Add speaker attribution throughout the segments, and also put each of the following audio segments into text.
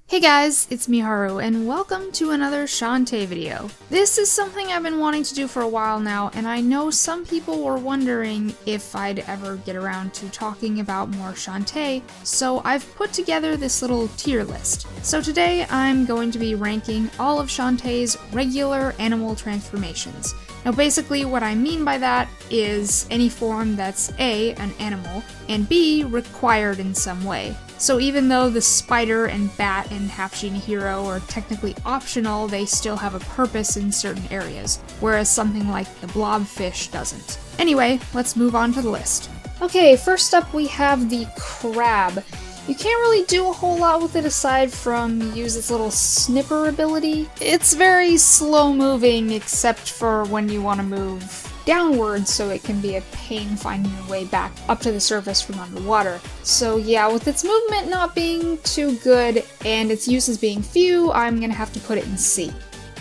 Speaker 1: Hey guys, it's Miharu, and welcome to another Shantae video. This is something I've been wanting to do for a while now, and I know some people were wondering if I'd ever get around to talking about more Shantae, so I've put together this little tier list. So today I'm going to be ranking all of Shantae's regular animal transformations. Now basically what I mean by that is any form that's A, an animal, and B, required in some way. So even though the spider and bat in Half Genie Hero are technically optional, they still have a purpose in certain areas, whereas something like the blobfish doesn't. Anyway, let's move on to the list. Okay, first up we have the crab. You can't really do a whole lot with it aside from use its little snipper ability. It's very slow moving except for when you want to move downwards, so it can be a pain finding your way back up to the surface from underwater. So yeah, with its movement not being too good and its uses being few, I'm gonna have to put it in C.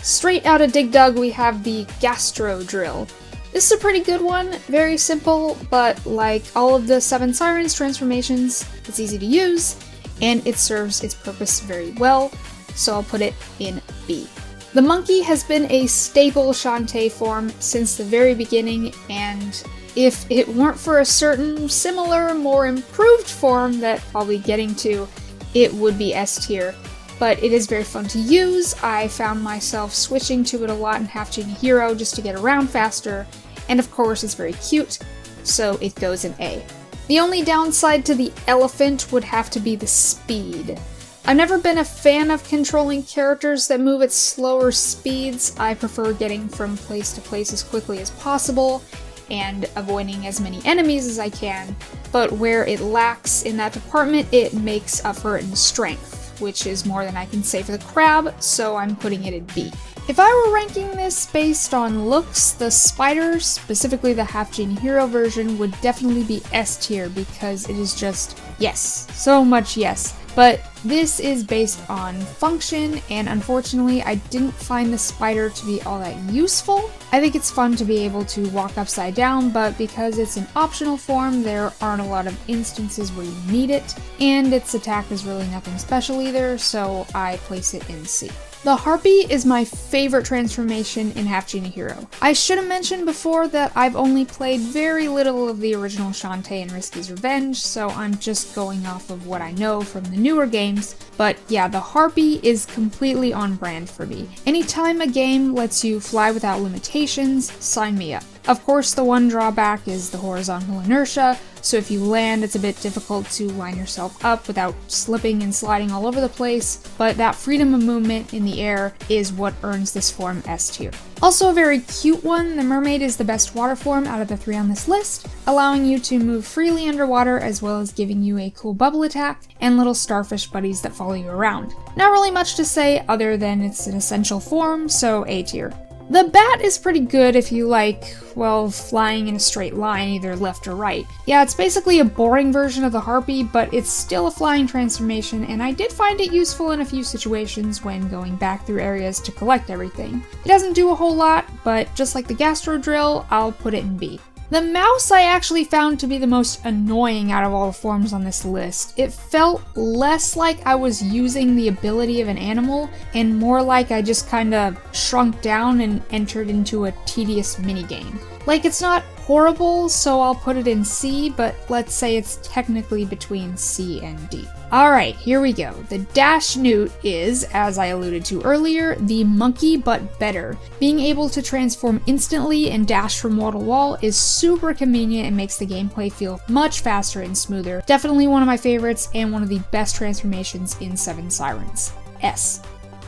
Speaker 1: Straight out of Dig Dug we have the Gastro Drill. This is a pretty good one, very simple, but like all of the Seven Sirens transformations, it's easy to use, and it serves its purpose very well, so I'll put it in B. The monkey has been a staple Shantae form since the very beginning, and if it weren't for a certain similar, more improved form that I'll be getting to, it would be S tier. But it is very fun to use. I found myself switching to it a lot in Half Genie Hero just to get around faster, and of course it's very cute, so it goes in A. The only downside to the elephant would have to be the speed. I've never been a fan of controlling characters that move at slower speeds. I prefer getting from place to place as quickly as possible and avoiding as many enemies as I can, but where it lacks in that department, it makes up for it in strength, which is more than I can say for the crab, so I'm putting it in B. If I were ranking this based on looks, the spider, specifically the Half Genie Hero version, would definitely be S tier because it is just yes, so much yes. But this is based on function, and unfortunately I didn't find the spider to be all that useful. I think it's fun to be able to walk upside down, but because it's an optional form, there aren't a lot of instances where you need it, and its attack is really nothing special either, so I place it in C. The Harpy is my favorite transformation in Half Genie Hero. I should have mentioned before that I've only played very little of the original Shantae and Risky's Revenge, so I'm just going off of what I know from the newer games, but yeah, the Harpy is completely on brand for me. Anytime a game lets you fly without limitations, sign me up. Of course, the one drawback is the horizontal inertia, so if you land, it's a bit difficult to line yourself up without slipping and sliding all over the place, but that freedom of movement in the air is what earns this form S tier. Also a very cute one, the Mermaid is the best water form out of the 3 on this list, allowing you to move freely underwater as well as giving you a cool bubble attack and little starfish buddies that follow you around. Not really much to say other than it's an essential form, so A tier. The bat is pretty good if you like, well, flying in a straight line, either left or right. Yeah, it's basically a boring version of the Harpy, but it's still a flying transformation, and I did find it useful in a few situations when going back through areas to collect everything. It doesn't do a whole lot, but just like the Gastro Drill, I'll put it in B. The mouse I actually found to be the most annoying out of all the forms on this list. It felt less like I was using the ability of an animal and more like I just kinda shrunk down and entered into a tedious minigame. Like, it's not horrible, so I'll put it in C, but let's say it's technically between C and D. Alright, here we go. The Dash Newt is, as I alluded to earlier, the monkey but better. Being able to transform instantly and dash from wall to wall is super convenient and makes the gameplay feel much faster and smoother. Definitely one of my favorites and one of the best transformations in Seven Sirens. S.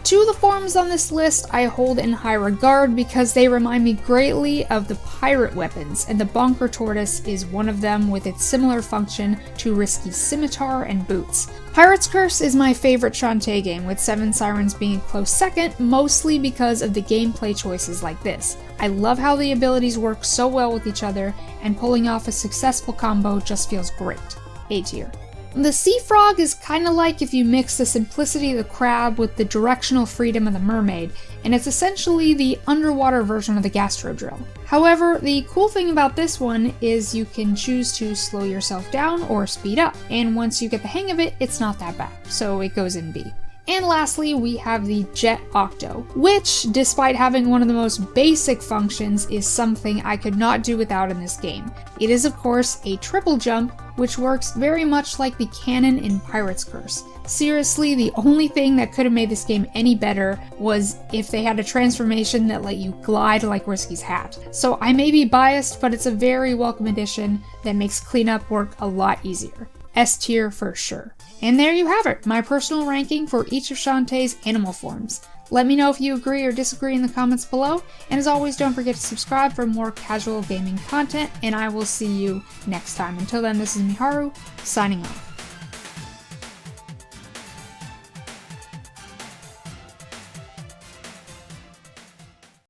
Speaker 1: 2 of the forms on this list I hold in high regard because they remind me greatly of the pirate weapons, and the Bonker Tortoise is one of them with its similar function to Risky's Scimitar and Boots. Pirate's Curse is my favorite Shantae game, with Seven Sirens being a close second, mostly because of the gameplay choices like this. I love how the abilities work so well with each other, and pulling off a successful combo just feels great. A tier. The sea frog is kind of like if you mix the simplicity of the crab with the directional freedom of the mermaid, and it's essentially the underwater version of the Gastro Drill. However, the cool thing about this one is you can choose to slow yourself down or speed up, and once you get the hang of it, it's not that bad, so it goes in B. And lastly, we have the Jet Octo, which, despite having one of the most basic functions, is something I could not do without in this game. It is, of course, a triple jump, which works very much like the cannon in Pirate's Curse. Seriously, the only thing that could have made this game any better was if they had a transformation that let you glide like Risky's hat. So I may be biased, but it's a very welcome addition that makes cleanup work a lot easier. S tier for sure. And there you have it, my personal ranking for each of Shantae's animal forms. Let me know if you agree or disagree in the comments below, and as always, don't forget to subscribe for more casual gaming content, and I will see you next time. Until then, this is Miharu, signing off.